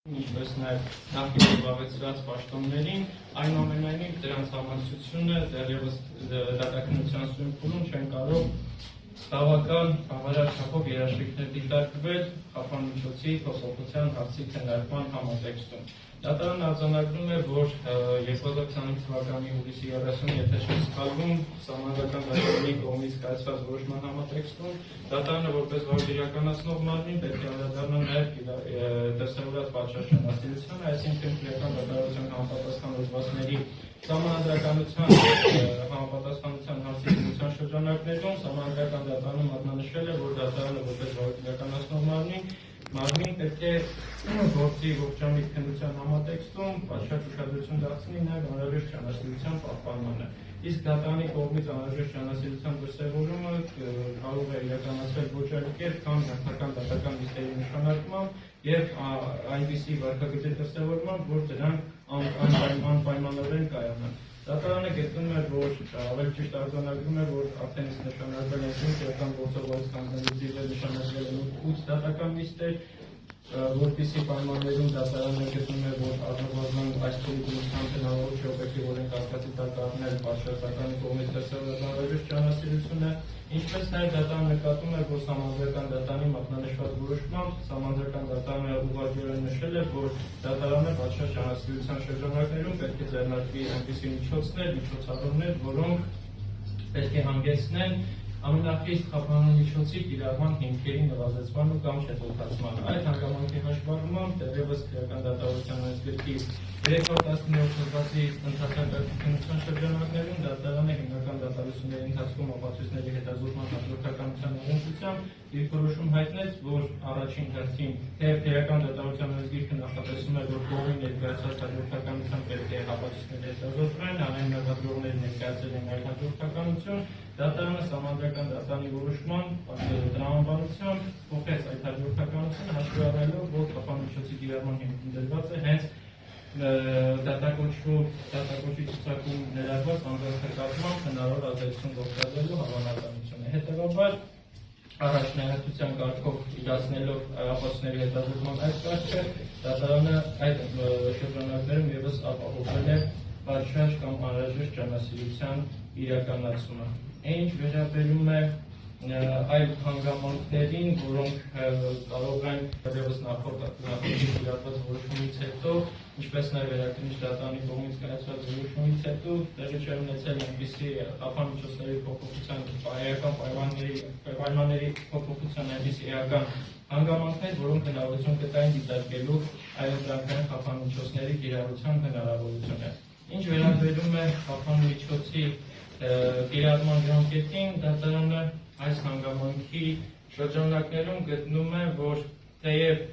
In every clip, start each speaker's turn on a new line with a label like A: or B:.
A: Ինչպես նաև նախկին զբաղեցրած պաշտոններին, այնուամենայնիվ դրանց համակցությունը դեռևս դատաքննության սրույթում չեն կարող բավական բավարար չափով երաշխիքներ դիտարկվել խափանմիջոցի փոփոխության հարցի քննարկման համատեքստում։ Դատարանն արձանագրում է, որ 2025 թվականի հուլիսի 30, եթե չեմ սխալվում, Սահմանադրական դատարանի կողմից կայացված որոշման համատեքստում դատարանը որպես որոշ իրականացնող մարմին պետք է անդրադառնա նաև դրսևորած պատշաճանասիրությանը, այսինքն քրեական դատարանության համապատասխան լուծվածների Սահմանադրականության համապատասխանության հարցի քննության շրջանակներում Սահմանադրական դատարանը մատնանշել է, որ դատարանը որպես որոշ իրականացնող մարմին պետք է գործի ողջամիտ քննության համատեքստում պատշաճ ուշադրություն դարձնի նաև անհրաժեշտ ճանասիրության պահպանմանը։ Իսկ դատարանի կողմից անհրաժեշտ ճանասիրության դրսևորումը կարող է իրականացվել ոչ այլ կերպ, քան հերթական դատական նիստերի նշանակմամբ եւ այնպիսի վարքագծի դրսևորմամբ, որ դրանք անպայմանորեն կայանան։ Դատարանը գտնում է, որ ավելի ճիշտ արձանագրում է, որ արդեն իսկ նշանակվել են քրեական գործողությունից կանգնելուց ի վեր նշանակվել են 8 դատական նիստեր, որպիսի պայմաններում դատարանը գտնում է, որ առնվազն այս փոլիկությամբ հնարավոր չէ օբյեկտիվ օրենք կասկածի տակ առնել պատշաճականի կողմից դրսևորած անհրաժեշտ ճանասիրությունը, ինչպես նաև դատարանը նկատում է, որ Սահմանադրական դատարանի մատնանշված որոշմամբ Սահմանադրական դատարանը ուղղակիորեն նշել է, որ դատարանը պատշաճ ճանասիրության շրջանակներում պետք է ձեռնարկվի այնպիսի միջոցառումներ, որոնք պետք է հանգեցնեն ամենախիստ խափանմիջոցի կիրառման հիմքերի նվազեցման կամ չեզոքացման։ Այդ հանգամանքի հաշվառումով դեռևս քրեական դատավարության գրքի 319 հոդվածի ընթացական քննության շրջանակներում դատարանը հիմնական դատավարությունների ընթացքում ապացույցների հետազոտման հաջորդականության առնչությամբ դիրքորոշում հայտնեց, որ առաջին հերթին քրեական դատավարության գիրքը նախատեսում է, որ կողմի ներկայացած հաջորդականության պետք է ապացույցների հետազոտվեն, անհայտնաբերողները ներկայացել են այլ հաջորդականություն, դատարանը Սահմանադրական դատարանի որոշման տրամաբանությամբ փոխեց այդ հաջորդականությունը, հաշվի առնելով, որ խափանմիջոցի կիրառման հիմքում դրված է հենց դատակոչի ցուցակում ներառված անձանց նկատմամբ հնարավոր ազդեցություն գործադրելու հավանականությունը։ Հետևաբար, առաջնահերթության կարգով իրացնելով ապացույցների հետազոտման այդ կարգը, դատարանը այդ շրջանակներում ևս ապահովել է պատշաճ կամ անհրաժեշտ ճանասիրության իրականացումը։ Ինչ վերաբերում է այլ հանգամանքներին, որոնք կարող են դեռևս նախորդի իրացված որոշումից հետո, ինչպես նաև վերաքննիչ դատարանի կողմից կայացված որոշումից հետո տեղի չունեցել այնպիսի խափանմիջոցների փոփոխության պայմանների փոփոխության այնպիսի էական հանգամանքներ, որոնք հնարավորություն կտային դիտարկելու այլընտրանքային խափանմիջոցների կիրառության հնարավորությունը։ Ինչ վերաբերում է խափանմիջոցի կիրառման ժամկետին, դատարանը այս հանգամանքի շրջանակներում գտնում է, որ թեև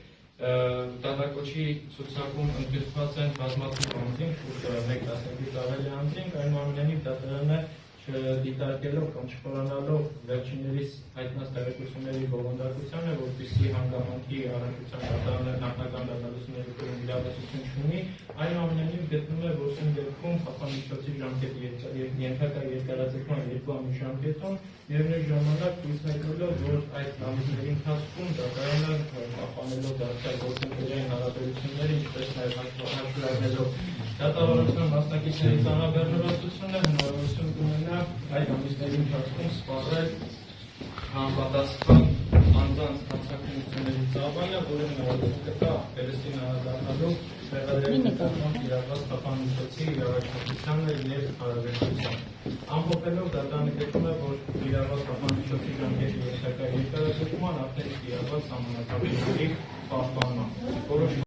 A: դատակոչի ցուցակում ընդգրկված են բազմաթիվ անձինք, շուրջ 1/12 ավելի անձինք, այնուամենայնիվ դատարանը չդիտարկելով կամ չխորանալով վերջիններիս հայտնած տեղեկությունների բովանդակությանը, որպեսզի հանգամանքի առնչությամբ դատարանը նախնական դատավարությունների կողմից իրավասություն չունի, այնուամենայնիվ գտնում է, որ սույն դեպքում խափանմիջոցի ժամկետը ենթակա երկարաձգման 2 ամիս ժամկետում միևնույն ժամանակ ցույց տալով, որ այդ ամիսների ընթացքում դատարանը պահպանելով դարձյալ գործընկերային հարաբերությունները, ինչպես նաև հաշվի առնելով դատավարության մասնակիցների ծանրաբեռնվածությունը, հնարավորություն կունենա այդ ամիսների ընթացքում սպառել համապատասխան անձանց հանցաքննությունների ծավալը, որը հնարավորություն կտա Պելեստին անդրադառնալու մեղադրելի նկատմամբ կիրառված խափանմիջոցի իրավաչափությանը եւ հարաբերությանը։ Ամփոփելով դատարանը գտնում է, որ կիրառված խափանմիջոցի ժամկետի ենթակա երկարաձգման արդեն կիրառված սահմանափակումների պահպանման։